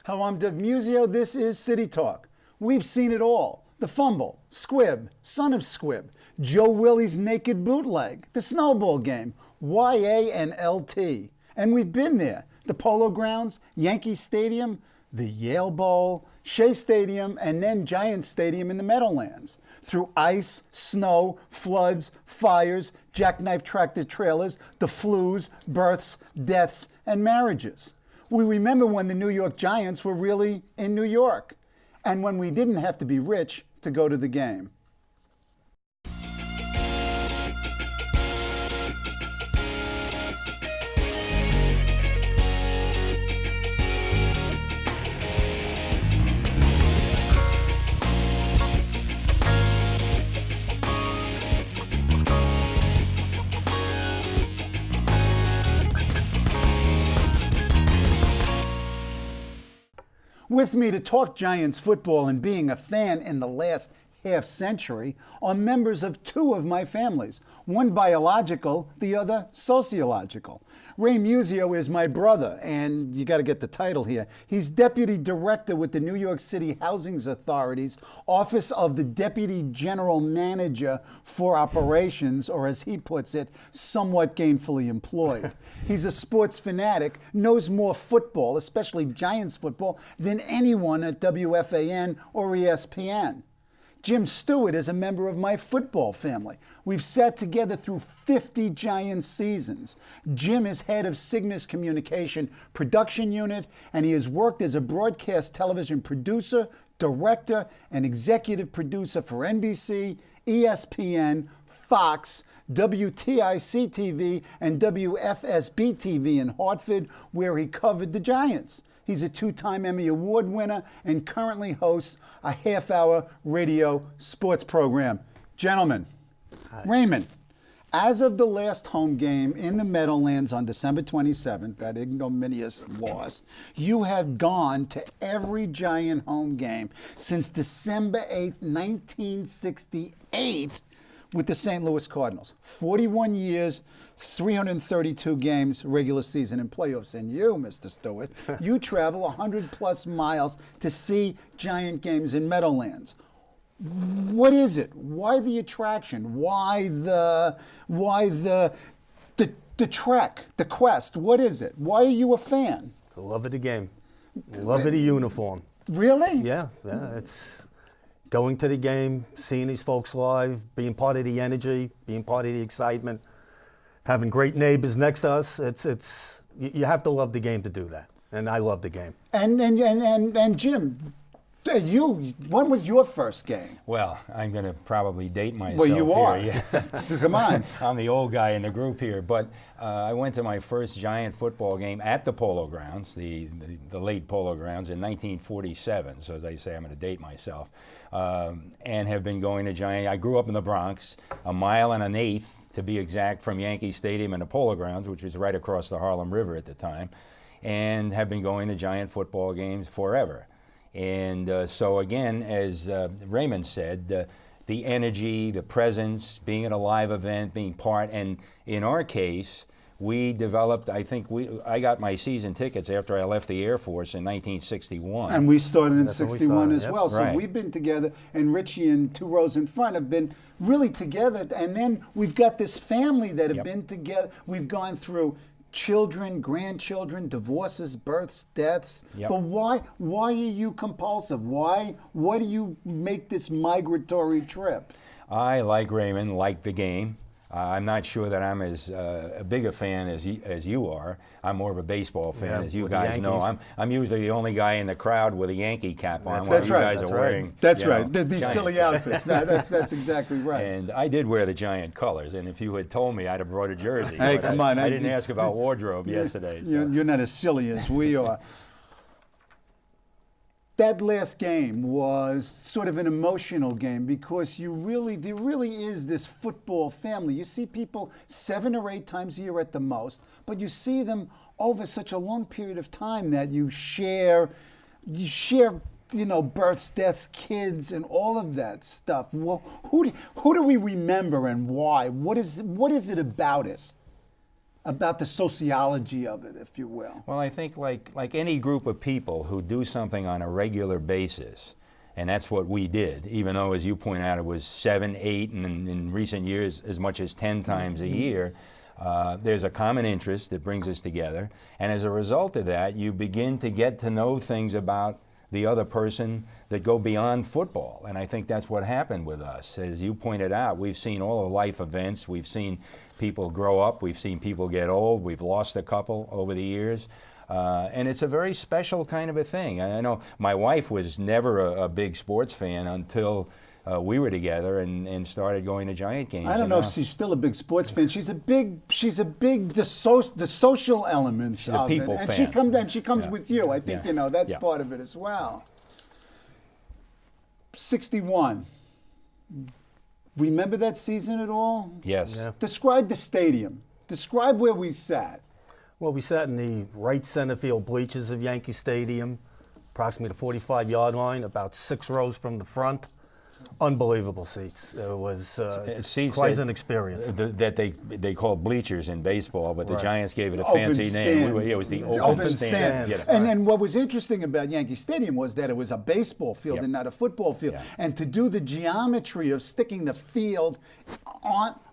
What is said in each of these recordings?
Hello, I'm Doug Muzzio. This is City Talk. We've seen it all. The fumble, squib, son of squib, Joe Willie's naked bootleg, the snowball game, YA and LT. And we've been there. The Polo Grounds, Yankee Stadium, the Yale Bowl, Shea Stadium, and then Giant Stadium in the Meadowlands. Through ice, snow, floods, fires, jackknife tractor trailers, the flus, births, deaths, and marriages. We remember when the New York Giants were really in New York, and when we didn't have to be rich to go to the game. With me to talk Giants football and being a fan in the last half century are members of two of my families, one biological, the other sociological. Raymond Muzzio is my brother, and you got to get the title here. He's Deputy Director with the New York City Housing Authority's Office of the Deputy General Manager for Operations, or as he puts it, somewhat gainfully employed. He's a sports fanatic, knows more football, especially Giants football, than anyone at WFAN or ESPN. Jim Stewart is a member of my football family. We've sat together through 50 Giants seasons. Jim is head of Cygnus Communication Production Unit, and he has worked as a broadcast television producer, director, and executive producer for NBC, ESPN, Fox, WTIC-TV, and WFSB-TV in Hartford, where he covered the Giants. He's a two-time Emmy Award winner and currently hosts a half-hour radio sports program. Gentlemen, hi. Raymond, as of the last home game in the Meadowlands on December 27th, that ignominious loss, you have gone to every Giant home game since December 8th, 1968, with the St. Louis Cardinals. 41 years, 332 games, regular season and playoffs. And you, Mr. Stewart, you travel 100 plus miles to see Giant games in Meadowlands. What is it? Why the attraction? Why the trek, the quest? What is it? Why are you a fan? It's the love of the game. Love of the uniform. Really? Yeah. It's going to the game, seeing these folks live, being part of the energy, being part of the excitement, having great neighbors next to us. It's you have to love the game to do that, and I love the game. And Jim, when was your first game? Well, I'm going to probably date myself. Well, you are. Here. Yeah. Come on. I'm the old guy in the group here, but I went to my first Giant football game at the Polo Grounds, the late Polo Grounds, in 1947. So as I say, I'm going to date myself, and have been going to Giant. I grew up in the Bronx, a mile and an eighth to be exact from Yankee Stadium and the Polo Grounds, which was right across the Harlem River at the time, and have been going to Giant football games forever. And so again, as Raymond said, the energy, the presence, being at a live event, being part, and in our case, we developed, I got my season tickets after I left the Air Force in 1961. And we started in 61 as well. So right. We've been together, and Richie and two rows in front have been really together. And then we've got this family that have been together. We've gone through children, grandchildren, divorces, births, deaths. But why are you compulsive? Why do you make this migratory trip? I, like Raymond, like the game. I'm not sure that I'm as big a fan as you are. I'm more of a baseball fan, as you guys know. I'm usually the only guy in the crowd with a Yankee cap on while you guys are wearing. That's right. These silly outfits. That's exactly right. And I did wear the Giant colors, and if you had told me, I'd have brought a jersey. Hey, come on. I didn't ask about wardrobe yesterday. So. You're not as silly as we are. That last game was sort of an emotional game because there really is this football family. You see people 7 or 8 times a year at the most, but you see them over such a long period of time that you share, births, deaths, kids, and all of that stuff. Well, who do we remember and why? What is it about it? about the sociology of it, if you will. Well, I think like any group of people who do something on a regular basis, and that's what we did, even though, as you point out, it was 7, 8, and in recent years, as much as 10 times a year. There's a common interest that brings us together, and as a result of that, you begin to get to know things about the other person that go beyond football, and I think that's what happened with us. As you pointed out, we've seen all of life events, we've seen people grow up, we've seen people get old, we've lost a couple over the years. And it's a very special kind of a thing. I know my wife was never a big sports fan until we were together and started going to Giant games. I don't know if she's still a big sports fan. She's a big the social elements She's a of people it. And fan. she comes Yeah. with you. I think that's Yeah. part of it as well. 61. Remember that season at all? Yes. Yeah. Describe the stadium. Describe where we sat. Well, we sat in the right center field bleachers of Yankee Stadium, approximately the 45-yard line, about 6 rows from the front. Unbelievable seats. It was Seats quite that- an experience. That they call bleachers in baseball, but the Right. Giants gave it a Open fancy stand. name. It was the Open open stand. stand. Yeah. And then what was interesting about Yankee Stadium was that it was a baseball field Yep. and not a football field. Yeah. And to do the geometry of sticking the field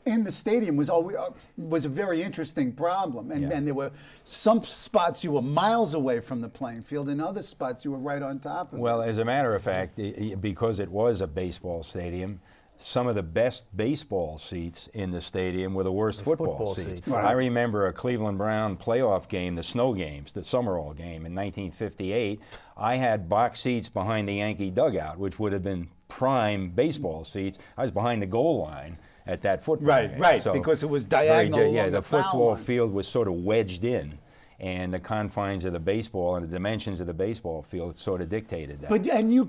in the stadium was a very interesting problem. And, Yeah. and there were some spots you were miles away from the playing field, and other spots you were right on top of Well, it. as a matter of fact, because it was a baseball stadium, some of the best baseball seats in the stadium were the worst football football seats. seats. Right. I remember a Cleveland Brown playoff game, the snow games, the Summerall game in 1958. I had box seats behind the Yankee dugout, which would have been prime baseball seats. I was behind the goal line at that football game. Right, because it was diagonal Yeah, along the the foul football line. field was sort of wedged in, and the confines of the baseball and the dimensions of the baseball field sort of dictated that. But you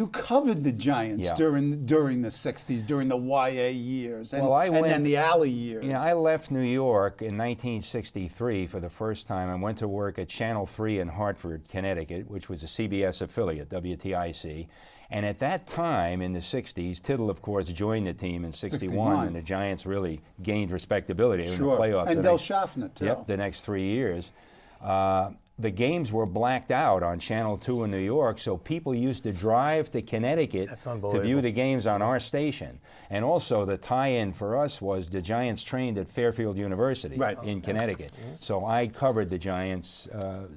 covered the Giants Yeah. during the 60s, during the YA years, and, Well, I and then went- the Alley years. Yeah, I left New York in 1963 for the first time and went to work at Channel 3 in Hartford, Connecticut, which was a CBS affiliate, WTIC. And at that time, in the 60s, Tittle, of course, joined the team in 61, and the Giants really gained respectability in the Sure. playoffs. And the Del next- Schaffner, too. Yep, the next 3 years. The games were blacked out on Channel 2 in New York, so people used to drive to Connecticut That's to unbelievable. view the games on our station. And also, the tie-in for us was the Giants trained at Fairfield University Right. in Connecticut. So I covered the Giants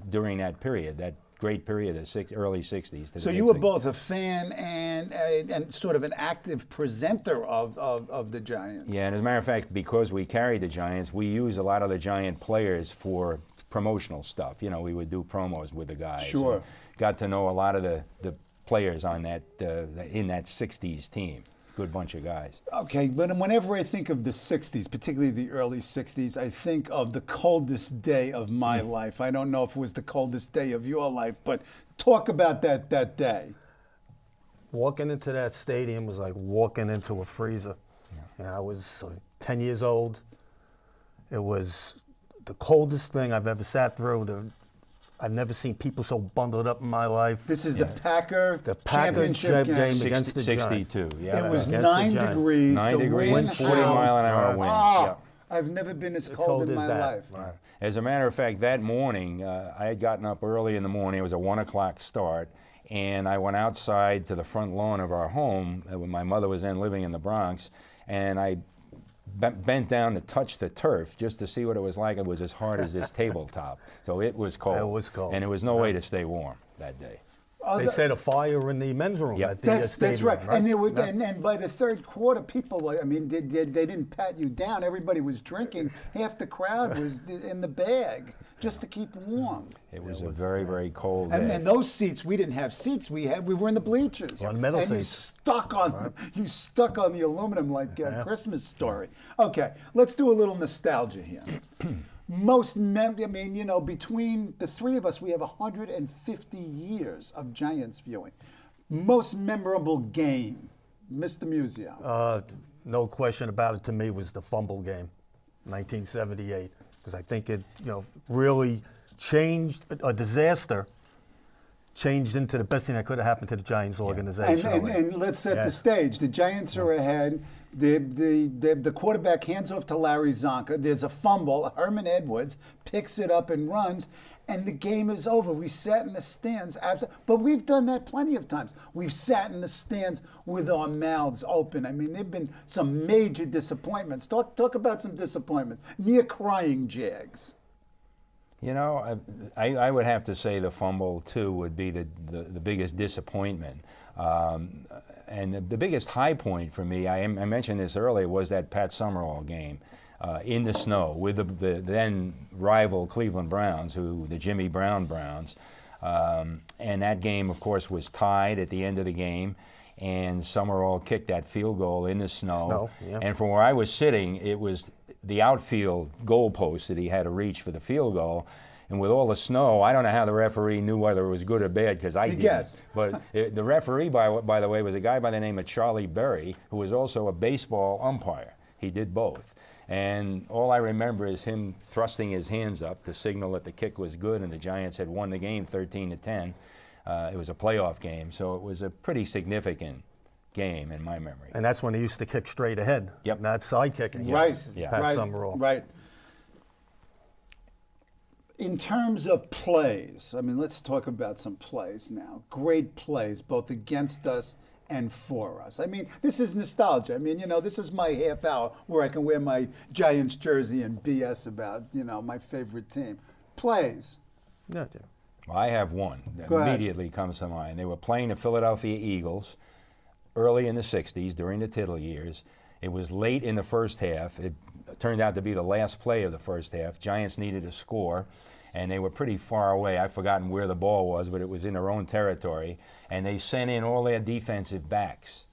during that period, that great period, the early 60s. To the So you were mid-60s. both a fan and sort of an active presenter of the Giants. Yeah, and as a matter of fact, because we carried the Giants, we used a lot of the Giant players for promotional stuff. You know, we would do promos with the guys. Sure. And got to know a lot of the players on that in that 60s team. Good bunch of guys. Okay, but whenever I think of the 60s, particularly the early 60s, I think of the coldest day of my life. I don't know if it was the coldest day of your life, but talk about that day. Walking into that stadium was like walking into a freezer. I was 10 years old. It was the coldest thing I've ever sat through. I've never seen people so bundled up in my life. This is the Packer championship game game. against the Giants. 62, yeah. It was Against the 9 Giants. degrees. 9 the degrees, wind 40 howled. mile an hour wind. Ah, Yeah. I've never been as cold cold in as my that. life. Right. As a matter of fact, that morning, I had gotten up early in the morning. It was a 1 o'clock start. And I went outside to the front lawn of our home when my mother was then living in the Bronx. And I bent down to touch the turf just to see what it was like. It was as hard as this tabletop. So it was cold. It was cold. And there was no way to stay warm that day. They set a fire in the men's room Yep. at the That's stadium. right. And they would, and by the third quarter, people, I mean, they didn't pat you down. Everybody was drinking. Half the crowd was in the bag just to keep warm. It was a very, very cold And, day. and those seats, we didn't have seats. We were in the bleachers. On metal and seats. you stuck on the aluminum like a Christmas Story. Okay, let's do a little nostalgia here. Between the three of us, we have 150 years of Giants viewing. Most memorable game, Mr. Muzzio. No question about it, to me, was the fumble game, 1978, because I think it, really changed a disaster, changed into the best thing that could have happened to the Giants organization. And let's set the Yes. stage. The Giants are ahead. The quarterback hands off to Larry Zonka. There's a fumble. Herman Edwards picks it up and runs, and the game is over. We sat in the stands, but we've done that plenty of times. We've sat in the stands with our mouths open. I mean, there've been some major disappointments. Talk about some disappointments. Near crying Jags. You know, I would have to say the fumble, too, would be the biggest disappointment. And the biggest high point for me, I mentioned this earlier, was that Pat Summerall game in the snow with the then rival Cleveland Browns, the Jimmy Brown Browns. And that game, of course, was tied at the end of the game. And Summerall kicked that field goal in the snow. Yeah. And from where I was sitting, it was the outfield goalpost that he had to reach for the field goal. And with all the snow, I don't know how the referee knew whether it was good or bad, because I didn't. guessed. But the referee, by the way, was a guy by the name of Charlie Berry, who was also a baseball umpire. He did both. And all I remember is him thrusting his hands up to signal that the kick was good, and the Giants had won the game 13-10. It was a playoff game, so it was a pretty significant game in my memory. And that's when he used to kick straight ahead. Yep. Not side kicking. Right. Yeah. Pat Summerall. Right. In terms of plays, I mean, let's talk about some plays now. Great plays, both against us and for us. I mean, this is nostalgia. I mean, you know, this is my half hour where I can wear my Giants jersey and BS about, you know, my favorite team. Plays. Yeah. Well, I have one that Go ahead. immediately comes to mind. They were playing the Philadelphia Eagles early in the 60s during the Tittle years. It was late in the first half. It turned out to be the last play of the first half. Giants needed a score, and they were pretty far away. I've forgotten where the ball was, but it was in their own territory. And they sent in all their defensive backs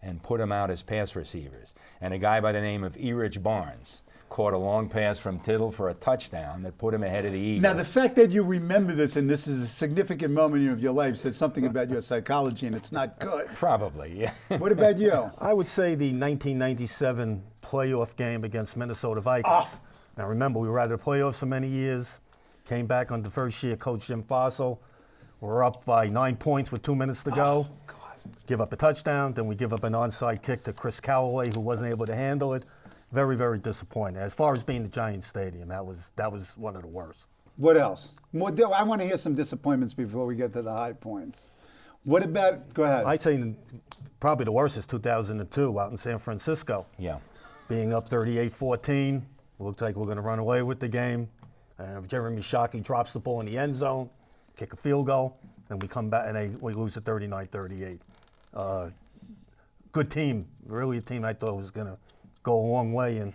and put them out as pass receivers. And a guy by the name of Erich Barnes caught a long pass from Tittle for a touchdown that put him ahead of the Eagles. Now, the fact that you remember this and this is a significant moment of your life says something about your psychology, and it's not good. Probably, yeah. What about you? I would say the 1997 playoff game against Minnesota Vikings. Now, remember, we were out of the playoffs for many years. Came back on the first year, Coach Jim Fossil. We're up by 9 points with 2 minutes to go. God. Give up a touchdown, then we give up an onside kick to Chris Callaway, who wasn't able to handle it. Very, very disappointing. As far as being the Giants Stadium, that was one of the worst. What else? I want to hear some disappointments before we get to the high points. What about, go ahead. I'd say probably the worst is 2002 out in San Francisco. Yeah. Being up 38-14, looked like we're going to run away with the game. Jeremy Shockey drops the ball in the end zone, kick a field goal, and we come back and we lose at 39-38. Good team, really a team I thought was going to go a long way, and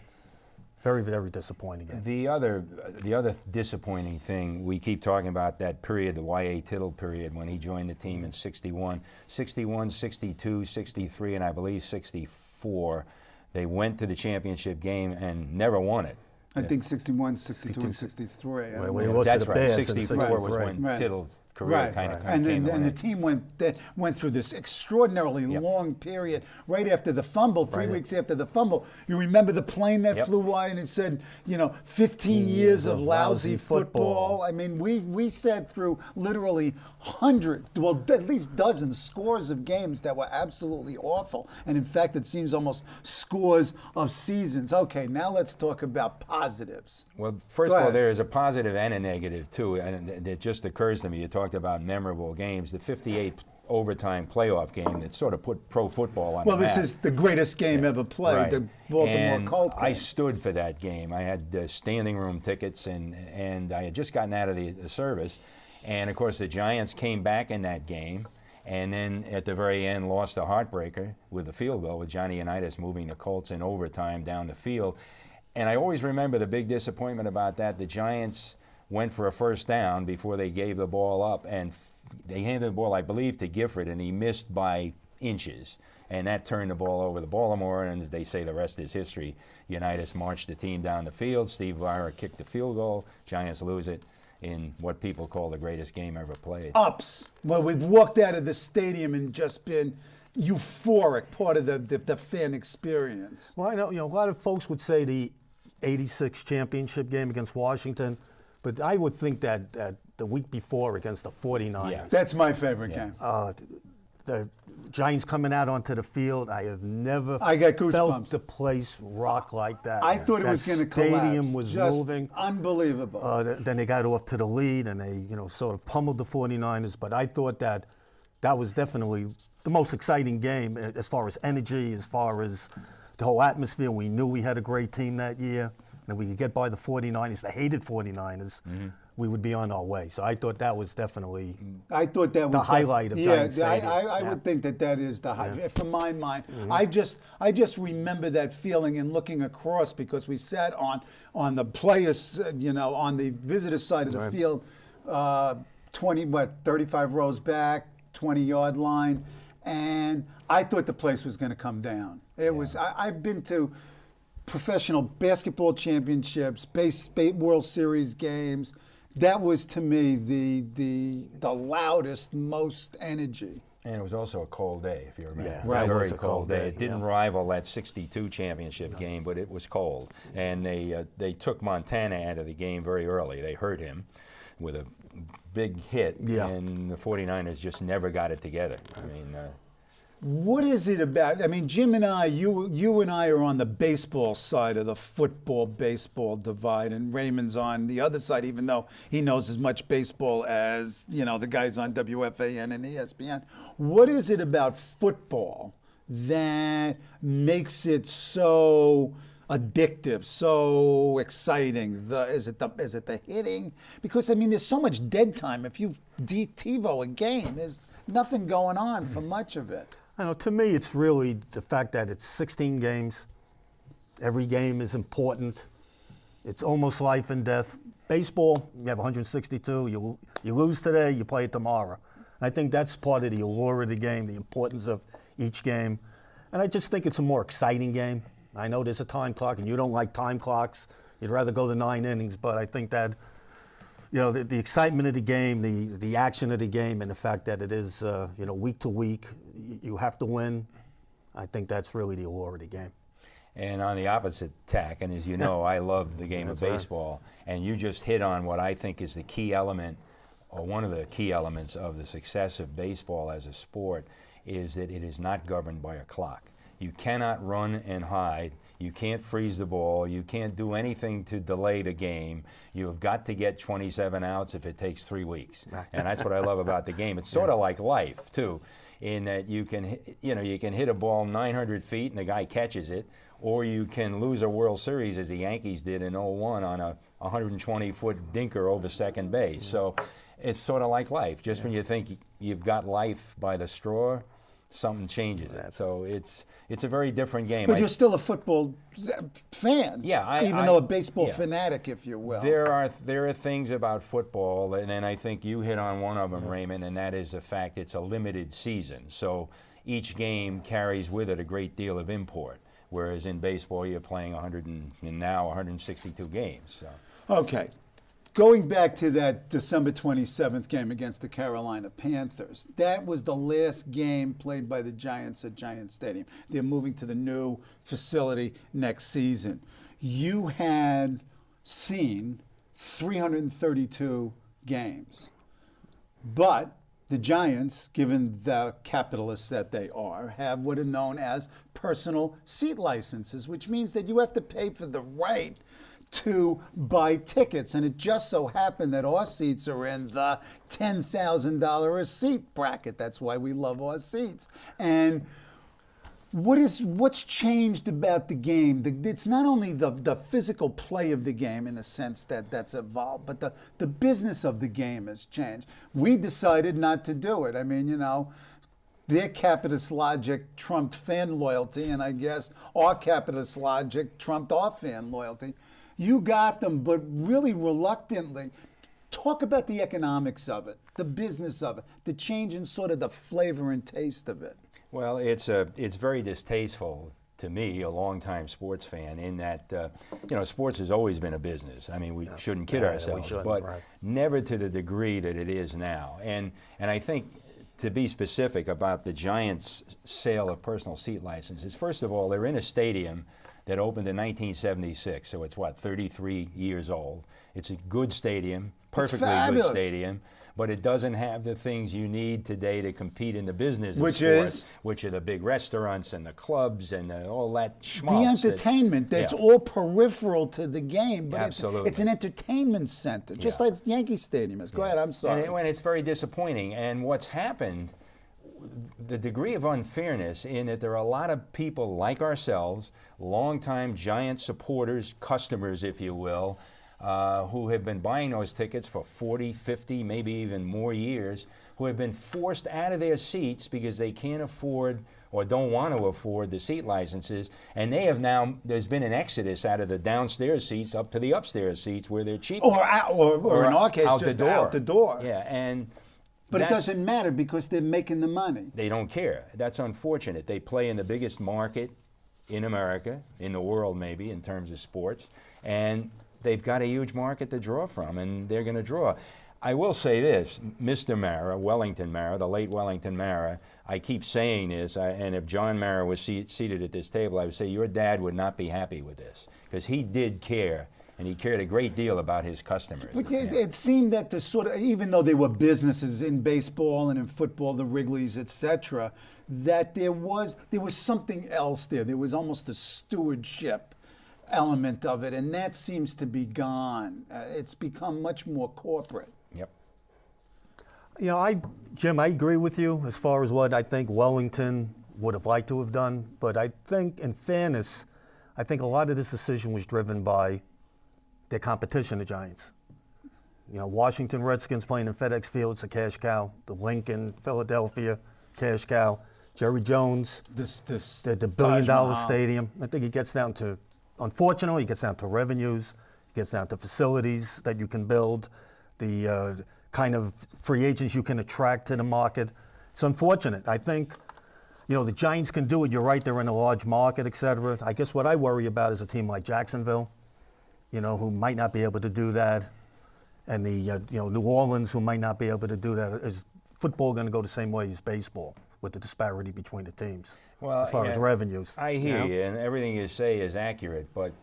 very, very disappointing game. The other disappointing thing, we keep talking about that period, the Y.A. Tittle period, when he joined the team in 61, 62, 63, and I believe 64. They went to the championship game and never won it. I think 61, 62, and 63. Well, we lost That's to the right. Bears in 64 was 63. when Right. Tittle's career kind of And came to then an the end. team went through this extraordinarily long period right after the fumble, 3 weeks after the fumble. You remember the plane that Yep. flew by and it said, 15 years of lousy football. I mean, we sat through literally hundreds, well, at least dozens, scores of games that were absolutely awful. And in fact, it seems almost scores of seasons. Okay, now let's talk about positives. Well, first Go of all, ahead. there is a positive and a negative, too, and it just occurs to me. You talked about memorable games. The 58 overtime playoff game that sort of put pro football on Well, the map. this is the greatest game ever played, Right. the Baltimore and Colts game. I stood for that game. I had standing room tickets, and I had just gotten out of the service. And, of course, the Giants came back in that game, and then at the very end lost a heartbreaker with a field goal with Johnny Unitas moving the Colts in overtime down the field. And I always remember the big disappointment about that. The Giants went for a first down before they gave the ball up, and they handed the ball, I believe, to Gifford, and he missed by inches. And that turned the ball over to Baltimore, and as they say, the rest is history. Unitas marched the team down the field. Steve Vira kicked the field goal. Giants lose it in what people call the greatest game ever played. Ups. Well, we've walked out of the stadium and just been euphoric, part of the fan experience. Well, I know, a lot of folks would say the 86 championship game against Washington, but I would think that the week before against the 49ers. Yeah. That's my favorite game. the Giants coming out onto the field, I have never I got felt goosebumps. the place rock like that. I thought it was going to collapse. Stadium was Just moving. unbelievable. Then they got off to the lead, and they, sort of pummeled the 49ers. But I thought that was definitely the most exciting game as far as energy, as far as the whole atmosphere. We knew we had a great team that year, and we could get by the 49ers, the hated 49ers. We would be on our way. So I thought that was definitely I thought that was the highlight of Giant Stadium. I would think that is the highlight. From my mind, I just remember that feeling and looking across, because we sat on the players, on the visitor side of the field, 35 rows back, 20-yard line, and I thought the place was going to come down. It was. I've been to professional basketball championships, World Series games. That was, to me, the loudest, most energy. And it was also a cold day, if you remember. Yeah, right. A it very was a cold day. It didn't rival that '62 championship game, but it was cold. And they took Montana out of the game very early. They hurt him with a big hit, and the 49ers just never got it together. I mean, What is it about? I mean, Jim and I, you and I are on the baseball side of the football-baseball divide, and Raymond's on the other side, even though he knows as much baseball as, the guys on WFAN and ESPN. What is it about football that makes it so addictive, so exciting? Is it the hitting? Because, I mean, there's so much dead time. If you TiVo a game, there's nothing going on for much of it. I know, to me, it's really the fact that it's 16 games. Every game is important. It's almost life and death. Baseball, you have 162. You lose today, you play it tomorrow. I think that's part of the allure of the game, the importance of each game. And I just think it's a more exciting game. I know there's a time clock, and you don't like time clocks. You'd rather go to 9 innings, but I think that the excitement of the game, the action of the game, and the fact that it is, week to week, you have to win. I think that's really the allure of the game. And on the opposite tack, and as you know, I love the game of baseball, and you just hit on what I think is the key element, or one of the key elements of the success of baseball as a sport, is that it is not governed by a clock. You cannot run and hide. You can't freeze the ball. You can't do anything to delay the game. You have got to get 27 outs if it takes 3 weeks. And that's what I love about the game. It's sort of like life, too, in that you can hit a ball 900 feet and the guy catches it, or you can lose a World Series as the Yankees did in '01 on a 120-foot dinker over second base. So it's sort of like life. Just when you think you've got life by the straw, something changes it. So it's a very different game. But you're still a football fan. Yeah, even though a baseball fanatic, if you will. There are things about football, and then I think you hit on one of them, Raymond, and that is the fact it's a limited season. So each game carries with it a great deal of import, whereas in baseball you're playing 162 games. So. Okay. Going back to that December 27th game against the Carolina Panthers, that was the last game played by the Giants at Giant Stadium. They're moving to the new facility next season. You had seen 332 games, but the Giants, given the capitalists that they are, have what are known as personal seat licenses, which means that you have to pay for the right to buy tickets, and it just so happened that our seats are in the $10,000 a seat bracket. That's why we love our seats. And what's changed about the game? It's not only the physical play of the game in a sense that's evolved, but the business of the game has changed. We decided not to do it. I mean, their capitalist logic trumped fan loyalty, and I guess our capitalist logic trumped our fan loyalty. You got them, but really reluctantly. Talk about the economics of it, the business of it, the change in sort of the flavor and taste of it. Well, it's very distasteful to me, a longtime sports fan, in that sports has always been a business. I mean, we shouldn't kid ourselves, but never to the degree that it is now. And I think, to be specific about the Giants' sale of personal seat licenses, first of all, they're in a stadium that opened in 1976. So it's what, 33 years old. It's a good stadium, perfectly good fabulous. stadium, but it doesn't have the things you need today to compete in the business of Which sport, is? which are the big restaurants and the clubs and all that The schmaltz. entertainment that's yeah. all peripheral to the game, but Absolutely. it's an entertainment center, just Yeah. like Yankee Stadium is. Go ahead, I'm sorry. And it's very disappointing. And what's happened, the degree of unfairness in that there are a lot of people like ourselves, longtime Giant supporters, customers, if you will, who have been buying those tickets for 40, 50, maybe even more years, who have been forced out of their seats because they can't afford or don't want to afford the seat licenses, and they have now, there's been an exodus out of the downstairs seats up to the upstairs seats where they're cheaper. Or in our case, out just the door. out the door. Yeah, and But it that's- doesn't matter because they're making the money. They don't care. That's unfortunate. They play in the biggest market in America, in the world maybe, in terms of sports, and they've got a huge market to draw from, and they're going to draw. I will say this, Mr. Mara, Wellington Mara, the late Wellington Mara, I keep saying this, and if John Mara was seated at this table, I would say your dad would not be happy with this, because he did care, and he cared a great deal about his customers. But it seemed that the sort of, even though they were businesses in baseball and in football, the Wrigley's, etc., that there was something else there. There was almost a stewardship element of it, and that seems to be gone. It's become much more corporate. Yep. You know, Jim, I agree with you as far as what I think Wellington would have liked to have done, but I think, in fairness, I think a lot of this decision was driven by their competition, the Giants. You know, Washington Redskins playing in FedEx Field, it's a cash cow. The Lincoln, Philadelphia, cash cow. Jerry Jones, the $1 billion Taj Mahal. stadium. I think it gets down to, unfortunately, it gets down to revenues, it gets down to facilities that you can build, the kind of free agents you can attract to the market. It's unfortunate. I think, you know, the Giants can do it. You're right, they're in a large market, et cetera. I guess what I worry about is a team like Jacksonville, you know, who might not be able to do that, and the you know, New Orleans, who might not be able to do that. Is football going to go the same way as baseball with the disparity between the teams as far as revenues? I hear you, and everything you say is accurate, but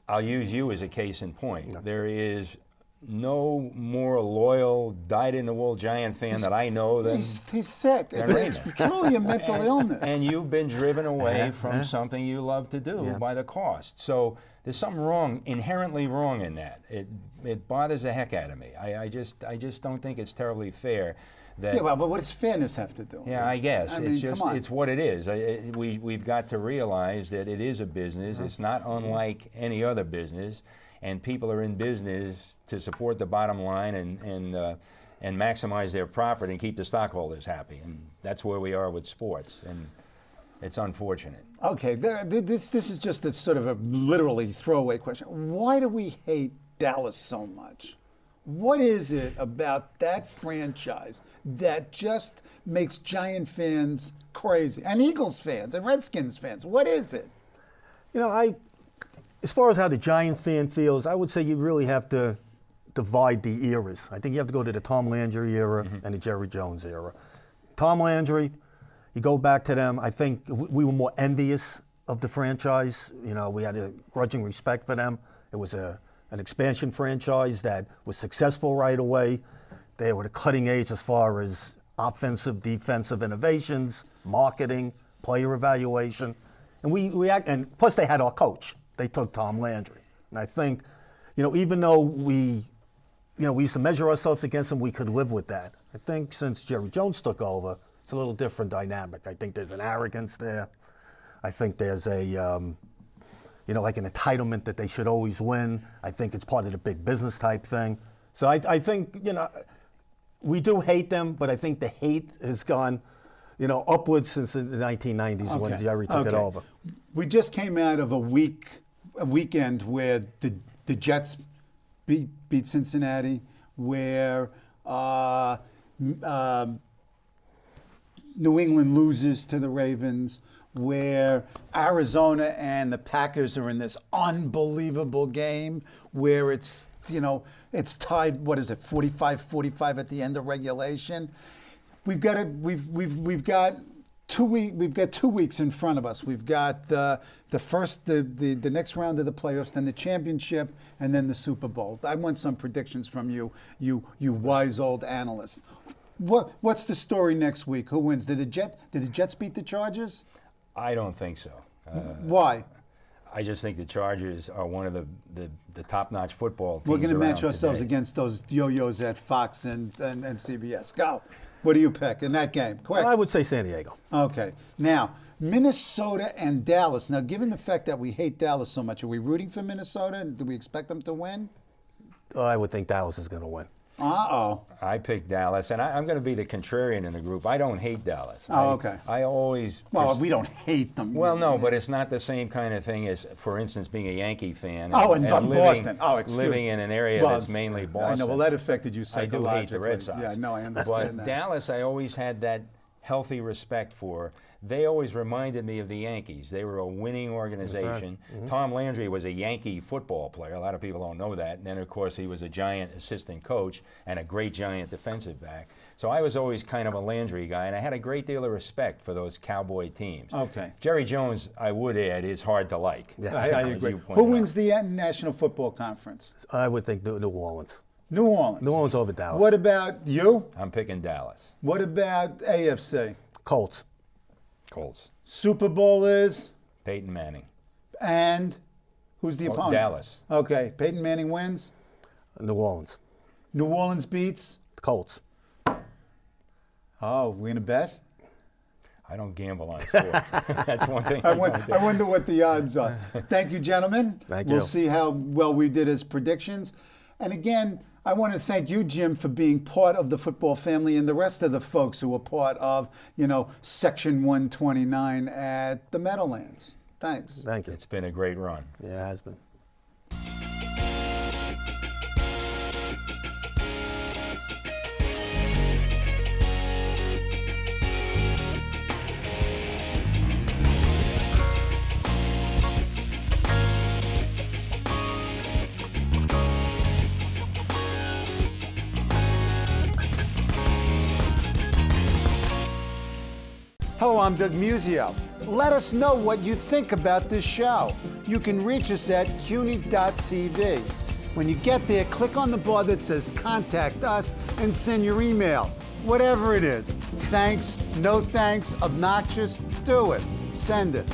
I'll use you as a case in point. Yeah. There is no more loyal, dyed-in-the-wool Giant fan that I know than He's sick. than It's Raymond. truly a mental illness. And you've been driven away Yeah, from yeah. something you love to do Yeah. by the cost. So there's something wrong, inherently wrong in that. It bothers the heck out of me. I just don't think it's terribly fair. That, Yeah, well, but what does fairness have to do? yeah, I guess. I It's mean, just, come on. it's what it is. We've got to realize that it is a business. It's not unlike any other business, and people are in business to support the bottom line and maximize their profit and keep the stockholders happy. And that's where we are with sports, and it's unfortunate. Okay, this is just a sort of a literally throwaway question. Why do we hate Dallas so much? What is it about that franchise that just makes Giant fans crazy, and Eagles fans, and Redskins fans? What is it? You know, as far as how the Giant fan feels, I would say you really have to divide the eras. I think you have to go to the Tom Landry era and the Jerry Jones era. Tom Landry, you go back to them, I think we were more envious of the franchise. You know, we had a grudging respect for them. It was an expansion franchise that was successful right away. They were the cutting edge as far as offensive, defensive innovations, marketing, player evaluation. And plus they had our coach. They took Tom Landry. And I think, you know, even though we used to measure ourselves against him, we could live with that. I think since Jerry Jones took over, it's a little different dynamic. I think there's an arrogance there. I think there's like an entitlement that they should always win. I think it's part of the big business type thing. So I think, you know, we do hate them, but I think the hate has gone, you know, upwards since the 1990s when Jerry took it over. We just came out of a weekend where the Jets beat Cincinnati, where New England loses to the Ravens, where Arizona and the Packers are in this unbelievable game where it's, you know, it's tied, what is it, 45-45 at the end of regulation. We've got We've got 2 weeks in front of us. We've got the next round of the playoffs, then the championship, and then the Super Bowl. I want some predictions from you wise old analyst. What's the story next week? Who wins? Did the Jets beat the Chargers? I don't think so. Why? I just think the Chargers are one of the top-notch football teams. We're going to match around ourselves today. against those yo-yos at Fox and CBS. Go. What do you pick in that game? Quick. I would say San Diego. Okay. Now, Minnesota and Dallas. Now, given the fact that we hate Dallas so much, are we rooting for Minnesota? Do we expect them to win? I would think Dallas is going to win. Uh-oh. I picked Dallas, and I'm going to be the contrarian in the group. I don't hate Dallas. Oh, okay. I always... Well, we don't hate them. Well, no, but it's not the same kind of thing as, for instance, being a Yankee fan. Oh, and living, Boston. Oh, excuse me. Living in an area that's mainly Boston. I know. Well, that affected you I do psychologically. hate the Red Sox. Yeah, no, I understand But that. Dallas, I always had that healthy respect for. They always reminded me of the Yankees. They were a winning organization. Mm-hmm. Tom Landry was a Yankee football player. A lot of people don't know that. And then, of course, he was a Giant assistant coach and a great Giant defensive back. So I was always kind of a Landry guy, and I had a great deal of respect for those Cowboy teams. Okay. Jerry Jones, I would add, is hard to like. Yeah. I as agree. you pointed Who out. wins the National Football Conference? I would think New Orleans. New Orleans. New Orleans over Dallas. What about you? I'm picking Dallas. What about AFC? Colts. Colts. Super Bowl is? Peyton Manning. And who's the opponent? Dallas. Okay. Peyton Manning wins. New Orleans. New Orleans beats? Colts. Oh, we going to bet? I don't gamble on sports. That's one thing. I wonder what the odds are. Thank you, gentlemen. Thank We'll you. see how well we did as predictions. And again, I want to thank you, Jim, for being part of the football family and the rest of the folks who were part of, Section 129 at the Meadowlands. Thanks. Thank you. It's been a great run. Yeah, it has been. Hello, I'm Doug Muzzio. Let us know what you think about this show. You can reach us at CUNY.TV. When you get there, click on the bar that says Contact Us and send your email. Whatever it is. Thanks, no thanks, obnoxious, do it. Send it.